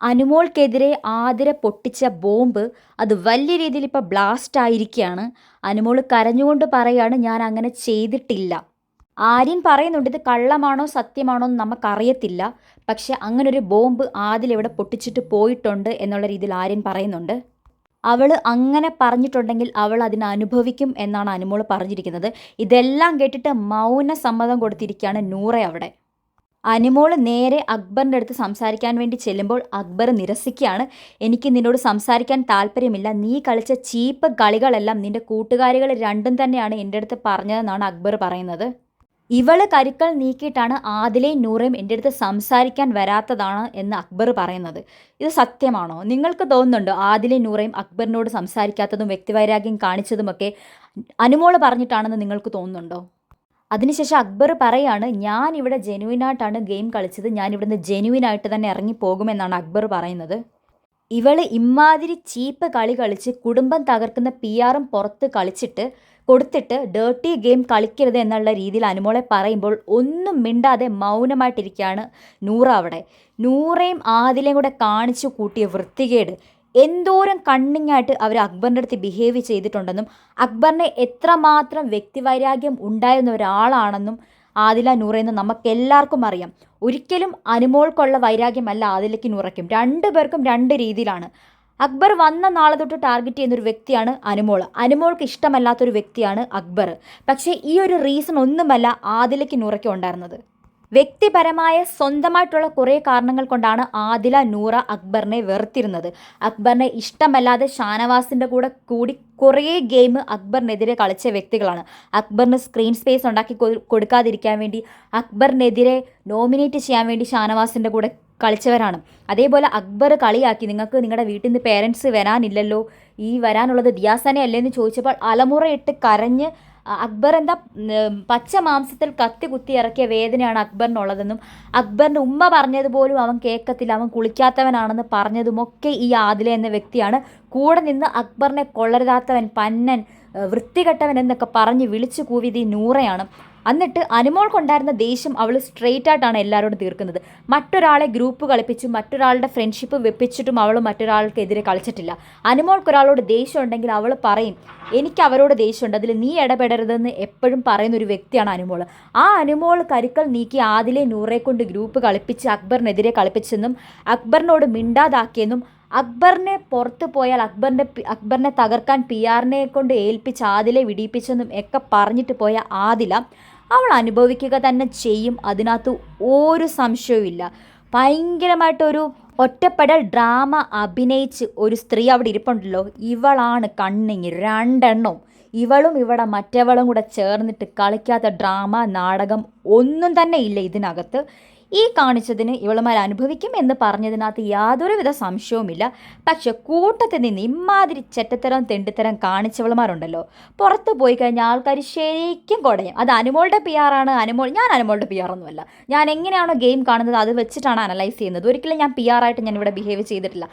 അനുമോൾക്കെതിരെ ആതിര പൊട്ടിച്ച ബോംബ് അത് വലിയ രീതിയിൽ ഇപ്പോൾ ബ്ലാസ്റ്റ് ആയിരിക്കുകയാണ്. അനുമോൾ കരഞ്ഞുകൊണ്ട് പറയാണ്, ഞാൻ അങ്ങനെ ചെയ്തിട്ടില്ല. ആര്യൻ പറയുന്നുണ്ട് ഇത് കള്ളമാണോ സത്യമാണോ എന്ന് നമുക്കറിയത്തില്ല, പക്ഷെ അങ്ങനൊരു ബോംബ് ആദിൽ ഇവിടെ പൊട്ടിച്ചിട്ട് പോയിട്ടുണ്ട് എന്നുള്ള രീതിയിൽ ആര്യൻ പറയുന്നുണ്ട്. അവൾ അങ്ങനെ പറഞ്ഞിട്ടുണ്ടെങ്കിൽ അവൾ അതിന് അനുഭവിക്കും എന്നാണ് അനുമോൾ പറഞ്ഞിരിക്കുന്നത്. ഇതെല്ലാം കേട്ടിട്ട് മൗന സമ്മതം കൊടുത്തിരിക്കുകയാണ് നൂറ അവിടെ. അനുമോൾ നേരെ അക്ബറിൻ്റെ അടുത്ത് സംസാരിക്കാൻ വേണ്ടി ചെല്ലുമ്പോൾ അക്ബർ നിരസിക്കുകയാണ്. എനിക്ക് നിന്നോട് സംസാരിക്കാൻ താല്പര്യമില്ല, നീ കളിച്ച ചീപ്പ് കളികളെല്ലാം നിന്റെ കൂട്ടുകാരികൾ രണ്ടും തന്നെയാണ് എൻ്റെ അടുത്ത് പറഞ്ഞതെന്നാണ് അക്ബർ പറയുന്നത്. ഇവള് കരുക്കൾ നീക്കിയിട്ടാണ് ആദിലയും നൂറയും എൻ്റെ അടുത്ത് സംസാരിക്കാൻ വരാത്തതാണ് എന്ന് അക്ബർ പറയുന്നത്. ഇത് സത്യമാണോ? നിങ്ങൾക്ക് തോന്നുന്നുണ്ടോ ആദിലയും നൂറയും അക്ബറിനോട് സംസാരിക്കാത്തതും വ്യക്തിവൈരാഗ്യം കാണിച്ചതുമൊക്കെ അനുമോൾ പറഞ്ഞിട്ടാണെന്ന് നിങ്ങൾക്ക് തോന്നുന്നുണ്ടോ? അതിനുശേഷം അക്ബർ പറയാണ്, ഞാൻ ഇവിടെ ജെനുവിനായിട്ടാണ് ഗെയിം കളിച്ചത്, ഞാൻ ഇവിടുന്ന് ജെനുവിനായിട്ട് തന്നെ ഇറങ്ങിപ്പോകുമെന്നാണ് അക്ബർ പറയുന്നത്. ഇവൾ ഇമ്മാതിരി ചീപ്പ് കളി കളിച്ച് കുടുംബം തകർക്കുന്ന PR പുറത്ത് കൊടുത്തിട്ട് ഡേർട്ടി ഗെയിം കളിക്കരുത് എന്നുള്ള രീതിയിൽ അനുമോളെ പറയുമ്പോൾ ഒന്നും മിണ്ടാതെ മൗനമായിട്ടിരിക്കുകയാണ് നൂറ അവിടെ. നൂറയും ആദിലയും കൂടെ കാണിച്ചു കൂട്ടിയ വൃത്തികേട്, എന്തോരം കണ്ണിങ്ങായിട്ട് അവർ അക്ബറിൻ്റെ അടുത്ത് ബിഹേവ് ചെയ്തിട്ടുണ്ടെന്നും അക്ബറിനെ എത്രമാത്രം വ്യക്തിവൈരാഗ്യം ഉണ്ടായിരുന്ന ഒരാളാണെന്നും ആദില നൂറയെന്ന് നമുക്കെല്ലാവർക്കും അറിയാം. ഒരിക്കലും അനുമോൾക്കുള്ള വൈരാഗ്യമല്ല ആദിലയ്ക്ക് നൂറയ്ക്കും, രണ്ടുപേർക്കും രണ്ട് രീതിയിലാണ്. അക്ബർ വന്ന നാളെ തൊട്ട് ടാർഗറ്റ് ചെയ്യുന്നൊരു വ്യക്തിയാണ് അനുമോൾക്ക് ഇഷ്ടമല്ലാത്തൊരു വ്യക്തിയാണ് അക്ബർ. പക്ഷേ ഈ ഒരു റീസൺ ഒന്നുമല്ല ആദിലയ്ക്ക് നൂറയ്ക്കും ഉണ്ടായിരുന്നത്. വ്യക്തിപരമായ സ്വന്തമായിട്ടുള്ള കുറേ കാരണങ്ങൾ കൊണ്ടാണ് ആദില നൂറ അക്ബറിനെ വെറുത്തിരുന്നത്. അക്ബറിനെ ഇഷ്ടമല്ലാതെ ഷാനവാസിൻ്റെ കൂടി കുറേ ഗെയിം അക്ബറിനെതിരെ കളിച്ച വ്യക്തികളാണ്. അക്ബറിന് സ്ക്രീൻ സ്പേസ് ഉണ്ടാക്കി കൊടുക്കാതിരിക്കാൻ വേണ്ടി, അക്ബറിനെതിരെ നോമിനേറ്റ് ചെയ്യാൻ വേണ്ടി ഷാനവാസിൻ്റെ കൂടെ കളിച്ചവരാണ്. അതേപോലെ അക്ബർ കളിയാക്കി, നിങ്ങൾക്ക് നിങ്ങളുടെ വീട്ടിൽ നിന്ന് പേരൻസ് വരാനില്ലല്ലോ, ഈ വരാനുള്ളത് ദിയാസനെ അല്ലേന്ന് ചോദിച്ചപ്പോൾ അലമുറയിട്ട് കരഞ്ഞ് അക്ബർ എന്താ പച്ച മാംസത്തിൽ കത്തി കുത്തി ഇറക്കിയ വേദനയാണ് അക്ബറിനുള്ളതെന്നും അക്ബറിൻ്റെ ഉമ്മ പറഞ്ഞതുപോലും അവൻ കേൾക്കത്തില്ല, അവൻ കുളിക്കാത്തവനാണെന്ന് പറഞ്ഞതുമൊക്കെ ഈ ആദില എന്ന വ്യക്തിയാണ്. കൂടെ നിന്ന് അക്ബറിനെ കൊള്ളരുതാത്തവൻ, പന്നൻ, വൃത്തികെട്ടവൻ എന്നൊക്കെ പറഞ്ഞ് വിളിച്ചു കൂവിയത് ഈ നൂറയാണ്. എന്നിട്ട് അനുമോൾക്കുണ്ടായിരുന്ന ദേഷ്യം അവൾ സ്ട്രെയിറ്റ് ആയിട്ടാണ് എല്ലാവരോടും തീർക്കുന്നത്. മറ്റൊരാളെ ഗ്രൂപ്പ് കളിപ്പിച്ചും മറ്റൊരാളുടെ ഫ്രണ്ട്ഷിപ്പ് വെപ്പിച്ചിട്ടും അവൾ മറ്റൊരാൾക്കെതിരെ കളിച്ചിട്ടില്ല. അനുമോൾക്കൊരാളോട് ദേഷ്യം ഉണ്ടെങ്കിൽ അവൾ പറയും, എനിക്ക് അവരോട് ദേഷ്യമുണ്ട്, അതിൽ നീ ഇടപെടരുതെന്ന് എപ്പോഴും പറയുന്നൊരു വ്യക്തിയാണ് അനുമോൾ. ആ അനുമോൾ കരുക്കൾ നീക്കി ആദിലെ നൂറെ കൊണ്ട് ഗ്രൂപ്പ് കളിപ്പിച്ച് അക്ബറിനെതിരെ കളിപ്പിച്ചെന്നും അക്ബറിനോട് മിണ്ടാതാക്കിയെന്നും അക്ബറിനെ പുറത്ത് പോയാൽ അക്ബറിനെ തകർക്കാൻ PR കൊണ്ട് ഏൽപ്പിച്ച് ആദിലെ വിടിയിപ്പിച്ചെന്നും ഒക്കെ പറഞ്ഞിട്ട് പോയ ആദില അവൾ അനുഭവിക്കുക തന്നെ ചെയ്യും, അതിനകത്ത് ഒരു സംശയവുമില്ല. ഭയങ്കരമായിട്ടൊരു ഒറ്റപ്പെടൽ ഡ്രാമ അഭിനയിച്ച് ഒരു സ്ത്രീ അവിടെ ഇരിപ്പുണ്ടല്ലോ, ഇവളാണ് കണ്ണിങ് രണ്ടെണ്ണം. ഇവളും ഇവിടെ മറ്റവളും കൂടെ ചേർന്നിട്ട് കളിക്കാത്ത ഡ്രാമ നാടകം ഒന്നും തന്നെ ഇല്ല ഇതിനകത്ത്. ഈ കാണിച്ചതിന് ഇവളുമാർ അനുഭവിക്കും എന്ന് പറഞ്ഞതിനകത്ത് യാതൊരുവിധ സംശയവുമില്ല. പക്ഷെ കൂട്ടത്തിൽ നിന്ന് ഇമാതിരി ചെറ്റത്തരം തെണ്ടിത്തരം കാണിച്ചവളുമാരുണ്ടല്ലോ, പുറത്ത് പോയി കഴിഞ്ഞാൽ ആൾക്കാർ ശരിക്കും കുടയും. അത് അനുമോളുടെ PR ആണ്. ഞാൻ അനുമോളുടെ PR ഒന്നുമല്ല. ഞാൻ എങ്ങനെയാണോ ഗെയിം കാണുന്നത് അത് വെച്ചിട്ടാണ് അനലൈസ് ചെയ്യുന്നത്. ഒരിക്കലും ഞാൻ PR ആയിട്ട് ഞാൻ ഇവിടെ ബിഹേവ് ചെയ്തിട്ടില്ല.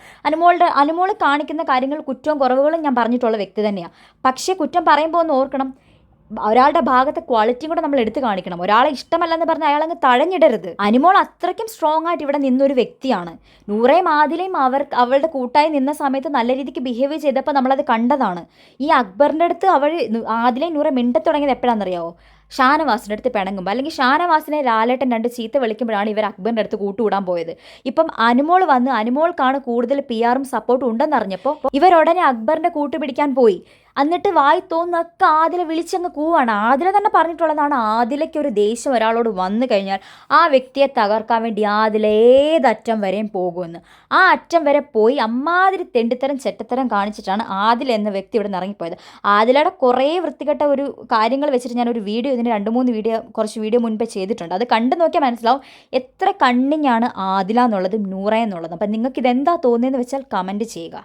അനുമോൾ കാണിക്കുന്ന കാര്യങ്ങൾ കുറ്റവും കുറവുകളും ഞാൻ പറഞ്ഞിട്ടുള്ള വ്യക്തി തന്നെയാണ്. പക്ഷേ കുറ്റം പറയുമ്പോൾ ഒന്ന് ഓർക്കണം, ഒരാളുടെ ഭാഗത്തെ ക്വാളിറ്റിയും കൂടെ നമ്മൾ എടുത്തു കാണിക്കണം. ഒരാളെ ഇഷ്ടമല്ലെന്ന് പറഞ്ഞാൽ അയാളങ്ങ് തഴഞ്ഞിടരുത്. അനുമോൾ അത്രയ്ക്കും സ്ട്രോങ് ആയിട്ട് ഇവിടെ നിന്നൊരു വ്യക്തിയാണ്. നൂറയും ആദിലയും അവളുടെ കൂട്ടായി നിന്ന സമയത്ത് നല്ല രീതിക്ക് ബിഹേവ് ചെയ്തപ്പോൾ നമ്മളത് കണ്ടതാണ്. ഈ അക്ബറിൻ്റെ അടുത്ത് ആദിലയും നൂറ മിണ്ടത്ത് തുടങ്ങിയത് എപ്പോഴാണെന്നറിയാവോ? ഷാനവാസിൻ്റെ അടുത്ത് പിണങ്ങുമ്പോൾ, അല്ലെങ്കിൽ ഷാനവാസിനെ ലാലേട്ടൻ രണ്ട് ചീത്ത വിളിക്കുമ്പോഴാണ് ഇവർ അക്ബറിൻ്റെ അടുത്ത് കൂട്ടുകൂടാൻ പോയത്. ഇപ്പം അനുമോൾക്കാണ് കൂടുതൽ PR സപ്പോർട്ടും ഉണ്ടെന്നറിഞ്ഞപ്പോൾ ഇവരുടനെ അക്ബറിൻ്റെ കൂട്ടുപിടിക്കാൻ പോയി. എന്നിട്ട് വായി തോന്നൊക്കെ ആദില വിളിച്ചങ്ങ് കൂവാണ്. ആദില തന്നെ പറഞ്ഞിട്ടുള്ളതാണ്, ആദിലയ്ക്ക് ഒരു ദേഷ്യം ഒരാളോട് വന്നു കഴിഞ്ഞാൽ ആ വ്യക്തിയെ തകർക്കാൻ വേണ്ടി ആദില ഏതറ്റം വരെയും പോകുമെന്ന്. ആ അറ്റം വരെ പോയി അമ്മാതിരി തെണ്ടിത്തരം ചെറ്റത്തരം കാണിച്ചിട്ടാണ് ആദില എന്ന വ്യക്തി ഇവിടെ നിന്ന് ഇറങ്ങിപ്പോയത്. ആദിലയുടെ കുറേ വൃത്തികെട്ട ഒരു കാര്യങ്ങൾ വെച്ചിട്ട് ഞാനൊരു വീഡിയോ ഇതിന് കുറച്ച് വീഡിയോ മുൻപേ ചെയ്തിട്ടുണ്ട്. അത് കണ്ടു നോക്കിയാൽ മനസ്സിലാവും എത്ര കണ്ണിങ്ങാണ് ആദില എന്നുള്ളതും നൂറ എന്നുള്ളതും. അപ്പം നിങ്ങൾക്ക് ഇതെന്താ തോന്നിയെന്ന് വെച്ചാൽ കമൻറ്റ് ചെയ്യുക.